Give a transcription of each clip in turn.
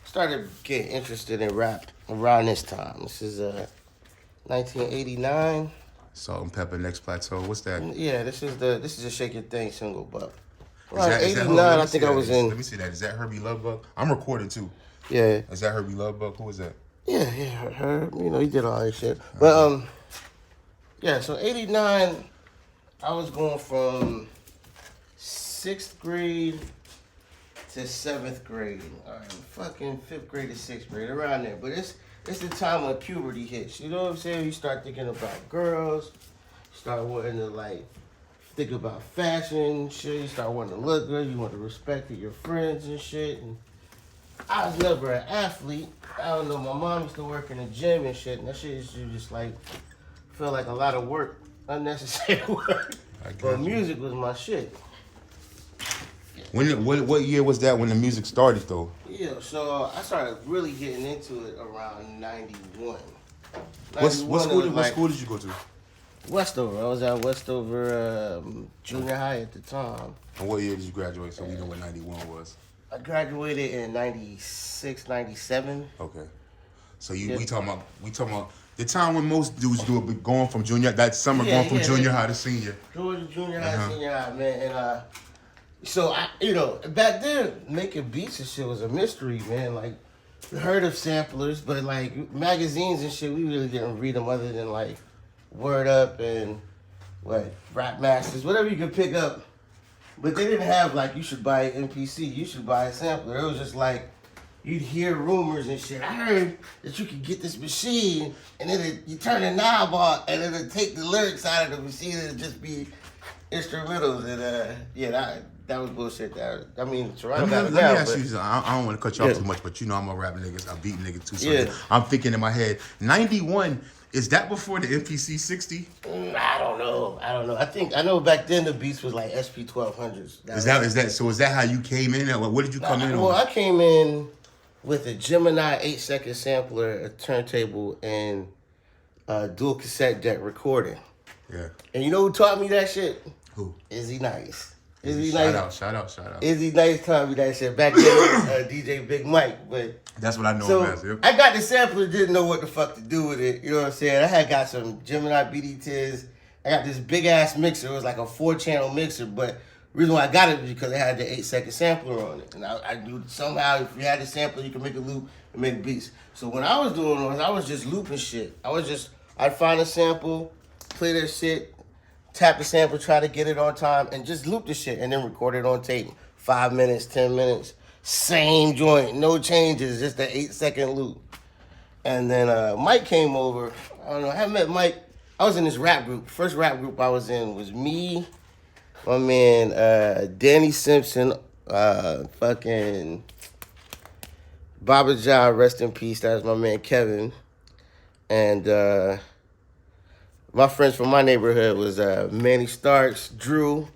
started getting interested in rap around this time. This is 1989. Salt and Pepper, Next Plateau. What's that? Yeah, this is a Shake Your Thing single, but Is around that '89, hold on, let me I see think I that. was in. Let me see that. Is that Herbie Lovebug? I'm recording too. Yeah, Is that Herbie Lovebug? Who is that? yeah, her. He did all that shit. But yeah. So '89, I was going from sixth grade to seventh grade. Fucking fifth grade to sixth grade, around there. But it's the time when puberty hits. You know what I'm saying? You start thinking about girls. You start wanting to think about fashion and shit. You start wanting to look good. You want to respect your friends and shit. And I was never an athlete. I don't know. My mom used to work in the gym and shit. And that shit used to just feel like a lot of work, unnecessary work. But music was my shit. What year was that when the music started though? Yeah, so I started really getting into it around 91. What school did you go to? Westover. I was at Westover Junior High at the time. And what year did you graduate so we know what 91 was? I graduated in 96, 97. Okay. So we talking about the time when most dudes do it, going from junior, that summer going from junior high to senior. Going to junior high, senior high, man. And so back then, making beats and shit was a mystery, man. Like, we heard of samplers, but magazines and shit, we really didn't read them other than Word Up and Rap Masters, whatever you could pick up. But they didn't have you should buy an MPC, you should buy a sampler. It was just you'd hear rumors and shit. I heard that you could get this machine and then you turn the knob on and it'll take the lyrics out of the machine and it'll just be instrumentals. And that was bullshit. Toronto let me ask you something. I don't want to cut you off too much, but I'm a rap nigga, a beat nigga too. So I'm thinking in my head, 91, is that before the MPC 60? I don't know. I know back then the beats was SP 1200s. Is that how you came in? What did you come in on? Well, I came in with a Gemini 8-second sampler, a turntable, and a dual cassette deck recording. Yeah. And you know who taught me that shit? Who? Izzy Nice. Shout out. Izzy Nice taught me that shit. Back then it was DJ Big Mike. But that's what I know him as. Yep. I got the sampler, didn't know what the fuck to do with it. You know what I'm saying? I had got some Gemini BD10s. I got this big ass mixer. It was like a 4-channel mixer, but the reason why I got it was because it had the 8-second sampler on it. And I knew somehow if you had the sampler, you could make a loop and make beats. So when I was doing it, I was just looping shit. I'd find a sample, play that shit, tap the sample, try to get it on time, and just loop the shit, and then record it on tape. 5 minutes, 10 minutes, same joint, no changes, just the 8-second loop. And then Mike came over. I don't know, I hadn't met Mike. I was in this rap group. First rap group I was in was me, my man Danny Simpson, fucking Baba Jah, rest in peace. That was my man Kevin. And my friends from my neighborhood was Manny Starks, Drew,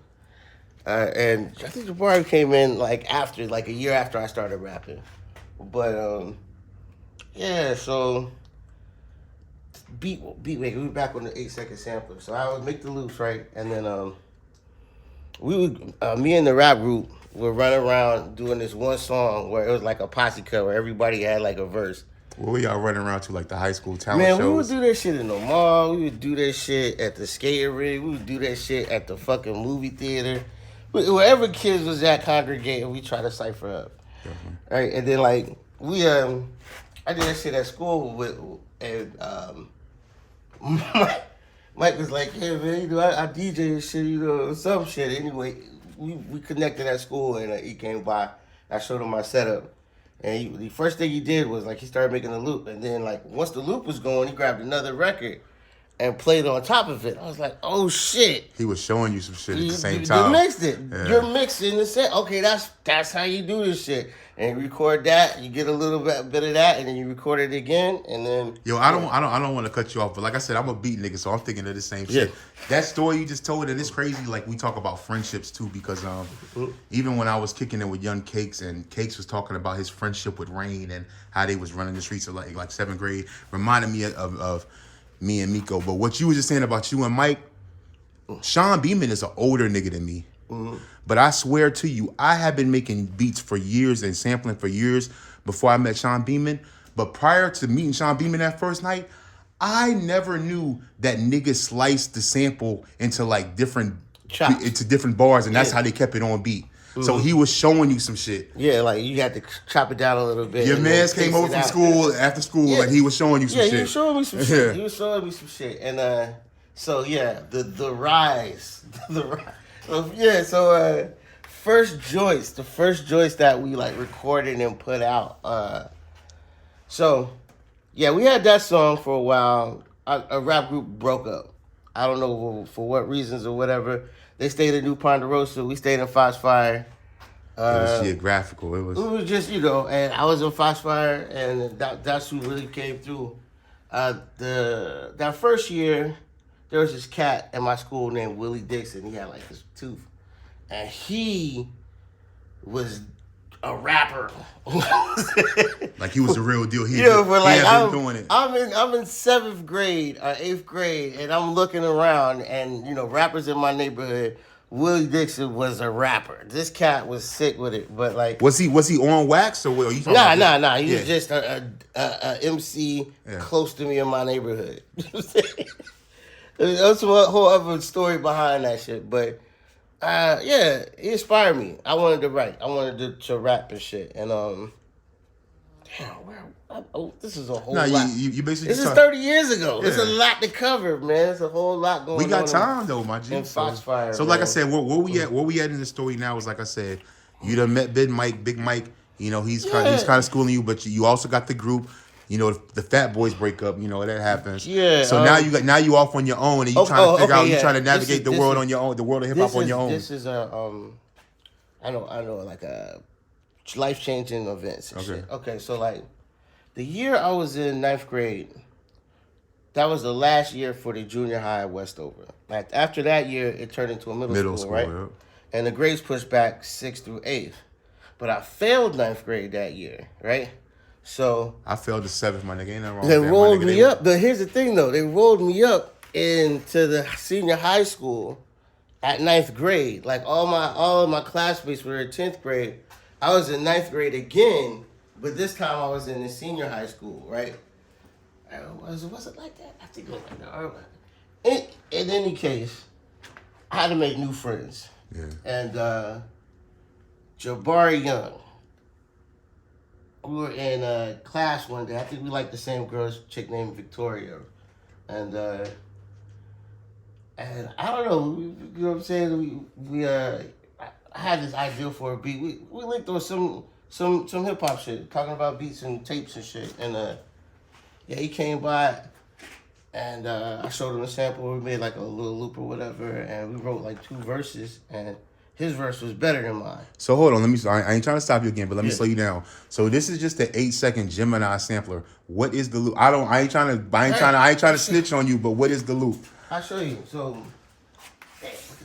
and I think Jabari came in after, a year after I started rapping. But yeah, so beat maker, we were back on the 8-second sampler. So I would make the loops, right? And then me and the rap group would run around doing this one song where it was like a posse cut where everybody had a verse. What were y'all running around to, the high school talent shows? Man, we would do that shit in the mall. We would do that shit at the skating ring. We would do that shit at the fucking movie theater. Wherever kids was at congregating, we try to cipher up. Mm-hmm. Right? And then, I did that shit at school and Mike was like, hey, man, I DJ and shit, some shit. Anyway, we connected at school and he came by. I showed him my setup. And the first thing he did was he started making a loop, and then once the loop was going, he grabbed another record and played on top of it. I was like, oh shit! He was showing you some shit at the same time. You mixed it. Yeah. You're mixing the set. Okay, that's how you do this shit. And you record that, you get a little bit of that, and then you record it again, and then. Yo, I don't want to cut you off, but like I said, I'm a beat nigga, so I'm thinking of the same shit. That story you just told, and it's crazy. We talk about friendships too, because even when I was kicking it with Young Cakes, and Cakes was talking about his friendship with Rain and how they was running the streets of like 7th grade, reminded me of me and Miko. But what you was just saying about you and Mike, Sean Beeman is an older nigga than me. But I swear to you, I have been making beats for years and sampling for years before I met Sean Beeman. But prior to meeting Sean Beeman that first night, I never knew that niggas sliced the sample into like different Chops. into different bars, and that's Yeah. how they kept it on beat. So he was showing you some shit. Yeah, like you had to chop it down a little bit. Your and man's then came taste over it from out. school after school, Yeah. and he was showing you some Yeah, shit. he was showing me some shit. He was showing me some shit, and so yeah, the rise, the rise. So, yeah, so the first joints that we like recorded and put out. So yeah, we had that song for a while. A rap group broke up. I don't know for what reasons or whatever. They stayed in New Ponderosa. We stayed in Foxfire. It was geographical. It It was just, and I was in Foxfire, and that's who really came through. That first year, there was this cat at my school named Willie Dixon. He had like this tooth, and he was a rapper. like he was the real deal. But like been doing it. I'm in 7th grade or 8th grade, and I'm looking around, and rappers in my neighborhood. Willie Dixon was a rapper. This cat was sick with it, but like was he on wax or what? Are you talking about nah. He was just a MC close to me in my neighborhood. That's a whole other story behind that shit, but yeah, he inspired me. I wanted to write. I wanted to rap and shit, and this is a whole lot. You basically. This is 30 years ago. There's a lot to cover, man. There's a whole lot going on. We got time though, my G. In Foxfire. So like I said, where we at in the story now is like I said, you done met Big Mike. He's kind of schooling you, but you also got the group. The Fat Boys break up. That happens. Yeah. So now you off on your own, and you trying to figure out. You trying to navigate the world on your own, the world of hip hop on your own. This is I know, like a life-changing events and shit. Okay, so like the year I was in 9th grade, that was the last year for the junior high at Westover. Like after that year, it turned into a middle school, right? Yeah. And the grades pushed back 6th through 8th. But I failed 9th grade that year, right? So I failed the 7th, my nigga. Ain't nothing wrong they with that, rolled me up. But here's the thing, though. They rolled me up into the senior high school at 9th grade. Like all of my classmates were in 10th grade. I was in 9th grade again, but this time I was in the senior high school, right? Was it like that? I think it was like that. In any case, I had to make new friends. Yeah. And Jabari Young, we were in class one day. I think we liked the same chick named Victoria. And I don't know, you know what I'm saying? I had this idea for a beat. We linked on some hip hop shit, talking about beats and tapes and shit. And he came by, and I showed him a sample. We made like a little loop or whatever, and we wrote like 2 verses, and his verse was better than mine. So hold on, I ain't trying to stop you again, but let me slow you down. So this is just the 8-second Gemini sampler. What is the loop? I ain't trying to snitch on you, but what is the loop? I'll show you. So,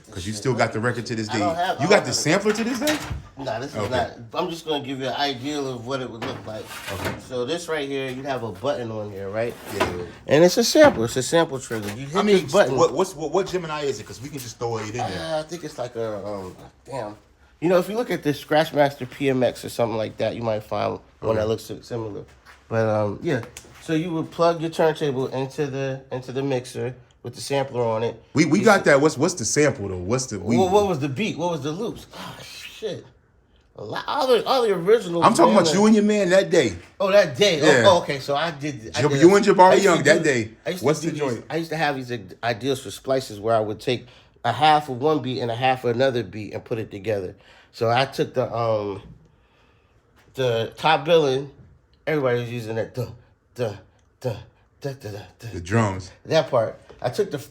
because you still got the record to this day. You got the sampler to this day? Nah, this is not. I'm just going to give you an idea of what it would look like. Okay. So this right here, you have a button on here, right? Yeah. And it's a sample. It's a sample trigger. You hit this button. What Gemini is it? Because we can just throw it in there. I think it's like a, damn. If you look at this Scratchmaster PMX or something like that, you might find one that looks similar. But, yeah. So you would plug your turntable into the mixer with the sampler on it. We got that. What's the sample though? What was the beat? What was the loops? Oh shit! All the originals. I'm talking about you and your man that day. Oh, that day. Yeah. Oh, okay. So I did. You and Jabari Young that day. What's the joint? I used to have these ideas for splices where I would take a half of one beat and a half of another beat and put it together. So I took the top billing. Everybody was using that the drums. That part. I took and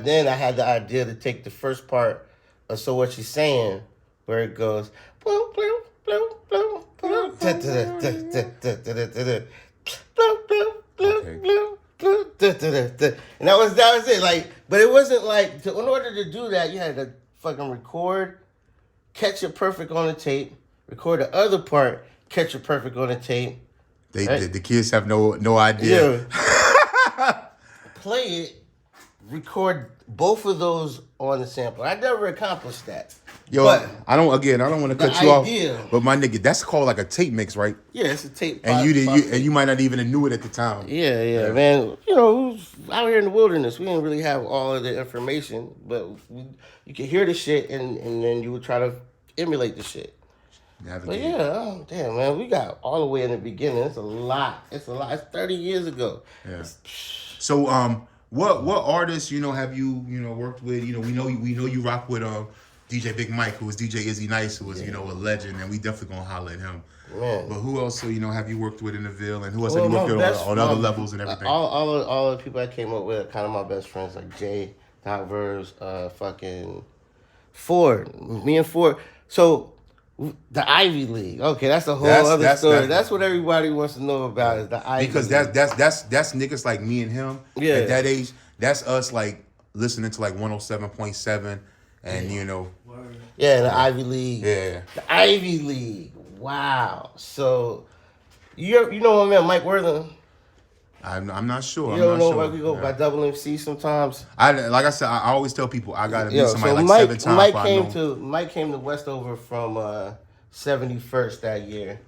then I had the idea to take the first part of So What You Saying, where it goes and that was it. Like, but it wasn't like in order to do that, you had to fucking record, catch it perfect on the tape, record the other part, catch it perfect on the tape. The kids have no idea. Yeah. Play it, record both of those on the sampler. I never accomplished that. Yo, But I don't want to cut you idea, off, but my nigga, that's called like a tape mix, right? yeah, it's a tape. And you might not even have knew it at the time. Yeah, man. You know, out here in the wilderness, we didn't really have all of the information, but you could hear the shit, and then you would try to emulate the shit. But yeah, damn, man, we got all the way in the beginning. It's a lot. It's 30 years ago. Yeah. So, what artists have you worked with? We know you rock with DJ Big Mike, who was DJ Izzy Nice, who was a legend, and we definitely gonna holler at him. Man. But who else have you worked with in the Ville, and who else have you worked with on other levels and everything? All the people I came up with are kind of my best friends, like Jay, Doc Verse, fucking Ford, me and Ford. So the Ivy League, okay, that's a whole other story. That's what everybody wants to know about is the Ivy League. Because that's niggas like me and him at that age. That's us like listening to like 107.7 and the Ivy League. Yeah. The Ivy League. Wow. So you know my man Mike Worthing? I'm not sure. You don't know why we go by double MC sometimes? Like I said, I always tell people I gotta meet somebody like Mike, 7 times. Mike came to Westover from 71st that year.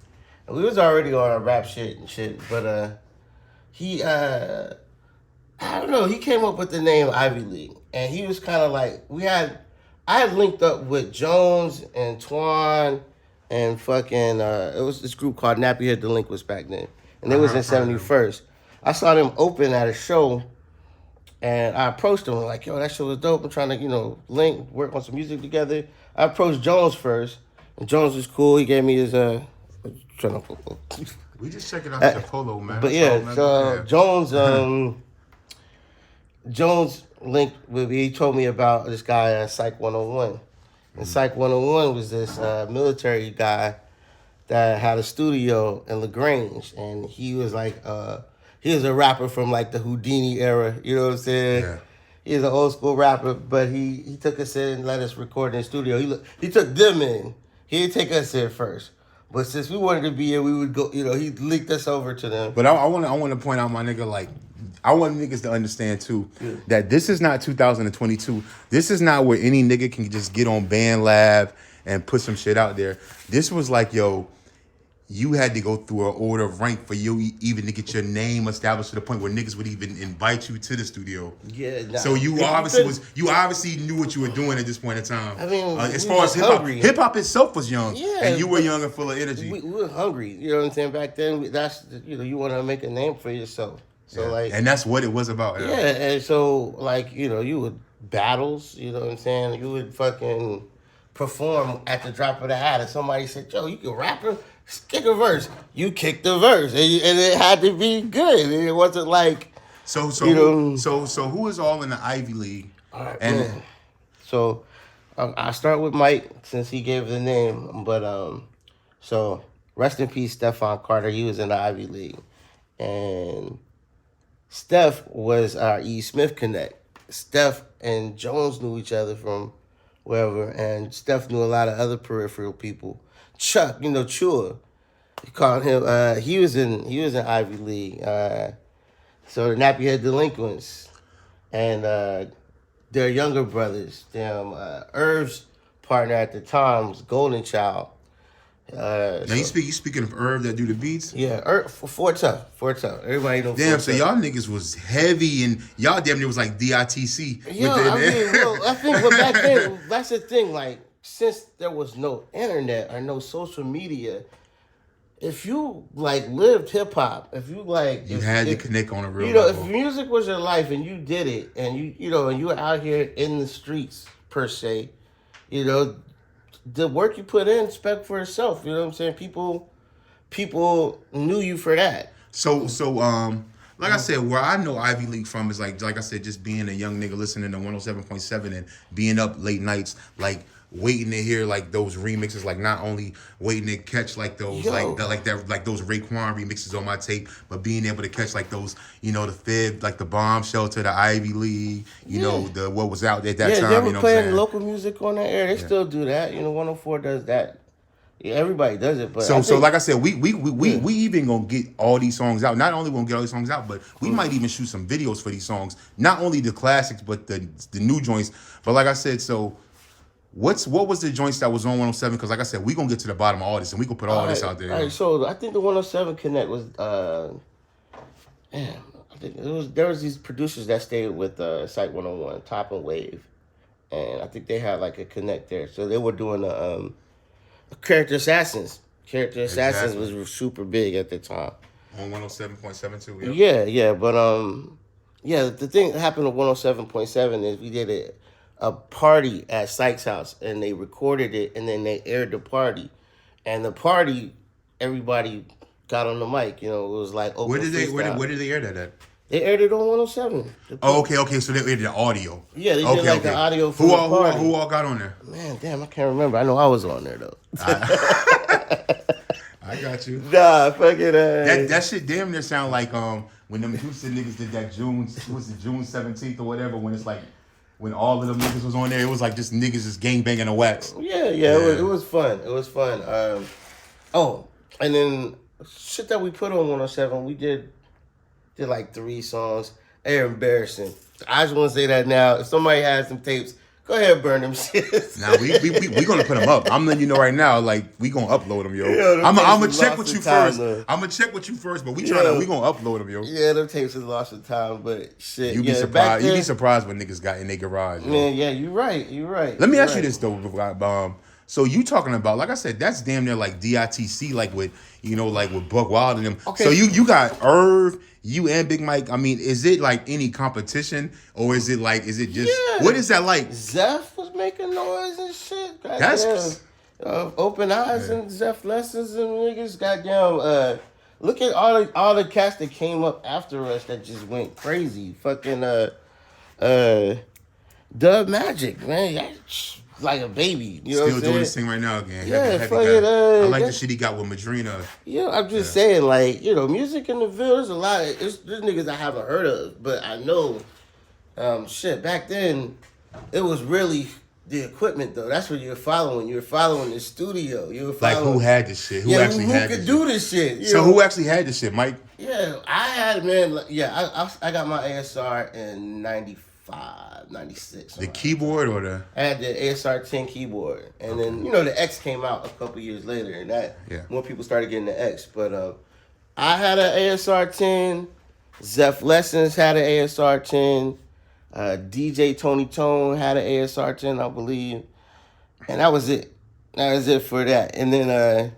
And we was already on our rap shit, but he I don't know, he came up with the name Ivy League. And he was kind of like I had linked up with Jones and Twan and fucking it was this group called Nappy Head Delinquents back then. And they was in 71st. I saw them open at a show, and I approached them like, "Yo, that show was dope. I'm trying to, link, work on some music together." I approached Jones first, and Jones was cool. He gave me his We just checking out the polo, man. But Jones Jones linked with me. He told me about this guy Psych 101, and Psych 101 was this military guy that had a studio in LaGrange, and he was like he was a rapper from like the Houdini era, you know what I'm saying? Yeah. He's an old school rapper, but he took us in and let us record in the studio. He took them in. He didn't take us in first. But since we wanted to be here, we would go, he linked us over to them. But I want to point out, my nigga, like, I want niggas to understand too that this is not 2022. This is not where any nigga can just get on BandLab and put some shit out there. This was like, you had to go through an order of rank for you even to get your name established to the point where niggas would even invite you to the studio. Yeah. Nah. So you obviously knew what you were doing at this point in time. I mean, as far as hip hop itself was young, and you were young and full of energy. We were hungry. You know what I'm saying? Back then, that's you want to make a name for yourself. So and that's what it was about. Yeah, and so you would battles. You know what I'm saying? You would fucking perform at the drop of the hat, and somebody said, "Yo, you can rap it. Kick a verse." You kicked the verse, and it had to be good. It wasn't like so who is all in the Ivy League? All right, man. So I start with Mike since he gave the name, but so rest in peace, Stephon Carter. He was in the Ivy League, and Steph was our E. Smith connect. Steph and Jones knew each other from wherever, and Steph knew a lot of other peripheral people. Chuck, Chua. You called him. He was in Ivy League. So the Nappy Head Delinquents, and their younger brothers. Irv's partner at the time was Golden Child. Now you speaking of Irv that do the beats? Yeah, Irv, Four Tough. Everybody knows. Damn, so y'all niggas was heavy and y'all damn near was like DITC. Yeah, I think back then that's the thing. Like, since there was no internet or no social media, if you lived hip hop, if you had to connect on a real level. If music was your life and you did it, and and you were out here in the streets per se, the work you put in speak for itself. You know what I'm saying? People knew you for that. So like I said, where I know Ivy League from is like I said, just being a young nigga listening to 107.7 and being up late nights, waiting to hear those remixes, not only waiting to catch those those Raekwon remixes on my tape, but being able to catch those the Fib, the Bomb Shelter, the Ivy League, the what was out at that time. Yeah, they were playing local music on the air. They still do that. 104 does that Yeah, everybody does it, but So like I said, we even gonna get all these songs out. Not only gonna get all these songs out, but we might even shoot some videos for these songs. Not only the classics, but the new joints. But like I said, so what was the joints that was on 107? Because like I said, we gonna get to the bottom of all this, and we gonna put all this out there. All right, so I think the 107 Connect was damn. I think there was these producers that stayed with Site 101, Top and Wave, and I think they had like a connect there. So they were doing Character Assassins. Character Assassins was super big at the time. On 107.72. Yeah, but the thing that happened on 107.7 is we did a party at Sykes' house, and they recorded it, and then they aired the party, and the party, everybody got on the mic. You know, it was like open. Where did they air that at? They aired it on 107. Oh, okay. So they aired the audio. Yeah, they did like the audio for the party. Who all got on there? Man, damn, I can't remember. I know I was on there though. I got you. Nah, fucking that shit damn near sound like when them Houston niggas did that June 17th or whatever, when it's like when all of them niggas was on there, it was like just niggas just gang banging a wax. Yeah. It was fun. It was fun. And then shit that we put on 107, we did like 3 songs. They're embarrassing. I just want to say that now. If somebody has some tapes, go ahead and burn them shits. Nah, we gonna put them up. I'm letting you know right now, like we gonna upload them, yo. I'm gonna check with you first. I'm gonna check with you first, but we gonna upload them, yo. Yeah, them tapes is lost in time, but shit. You be surprised. You be surprised what niggas got in their garage. Man, yeah, you're right. Let me ask you this though, so you talking about, like I said, that's damn near like DITC, like with with Buck Wild and them. Okay. So you got Irv, you and Big Mike. I mean, is it like any competition, or is it just what is that like? Zeph was making noise and shit. That's Open Eyes and Zeph Lessons and niggas. Goddamn. Look at all the cats that came up after us that just went crazy. Fucking Dub Magic, man. Like a baby, you know. Still doing this thing right now again. Yeah, heavy guy. I like the shit he got with Madrina. Yeah, I'm just saying, like, music in the Ville. There's a lot. There's niggas I haven't heard of, but I know. Shit, back then, it was really the equipment though. That's what you're following. You're following the studio. You were following, like who had this shit? Who could do this shit? So who actually had this shit, Mike? Yeah, I had man. Yeah, I got my ASR in 95, 96. The keyboard or the? I had the ASR 10 keyboard, and then the X came out a couple years later, and that more people started getting the X. But I had an ASR 10. Zeph Lessons had an ASR 10. DJ Tony Tone had an ASR 10, I believe, and that was it. That was it for that. And then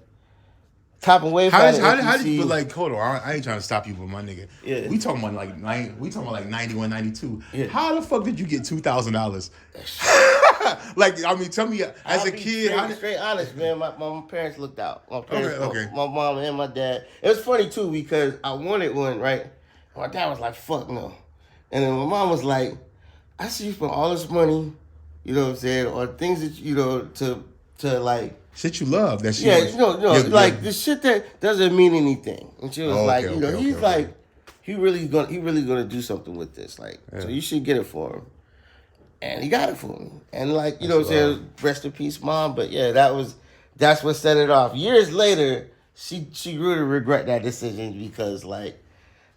Top and Wave. How did you feel like? Hold on, I ain't trying to stop you, but my nigga, we talking about like 91, 92. Yeah. How the fuck did you get $2,000? Like, I mean, tell me as a kid. Straight honest, man. My parents looked out. My parents, my mom and my dad. It was funny too because I wanted one, right? My dad was like, "Fuck no," and then my mom was like, "I see you spend all this money, you know what I'm saying, or things that to like." Shit you love. That shit. Yeah, like the shit that doesn't mean anything. And she was he's like, he really gonna do something with this. Like, so you should get it for him. And he got it for me. And like, what I'm saying, rest in peace, Mom. But yeah, that's what set it off. Years later, she grew to regret that decision because like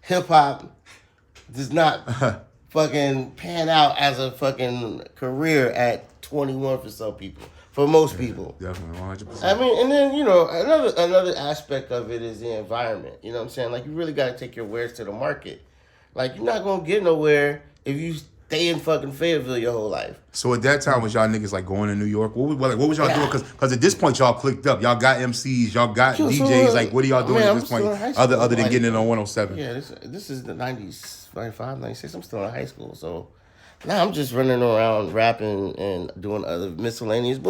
hip hop does not fucking pan out as a fucking career at 21 for some people. For most people. Definitely, 100%. I mean, and then, another aspect of it is the environment. You know what I'm saying? Like, you really got to take your wares to the market. Like, you're not going to get nowhere if you stay in fucking Fayetteville your whole life. So at that time, was y'all niggas, like, going to New York? What was y'all doing? Because at this point, y'all clicked up. Y'all got MCs. Y'all got DJs. Like, what are y'all doing at this point? Other than getting it on 107? Yeah, this is the 90s, 95, 96. I'm still in high school. So now I'm just running around rapping and doing other miscellaneous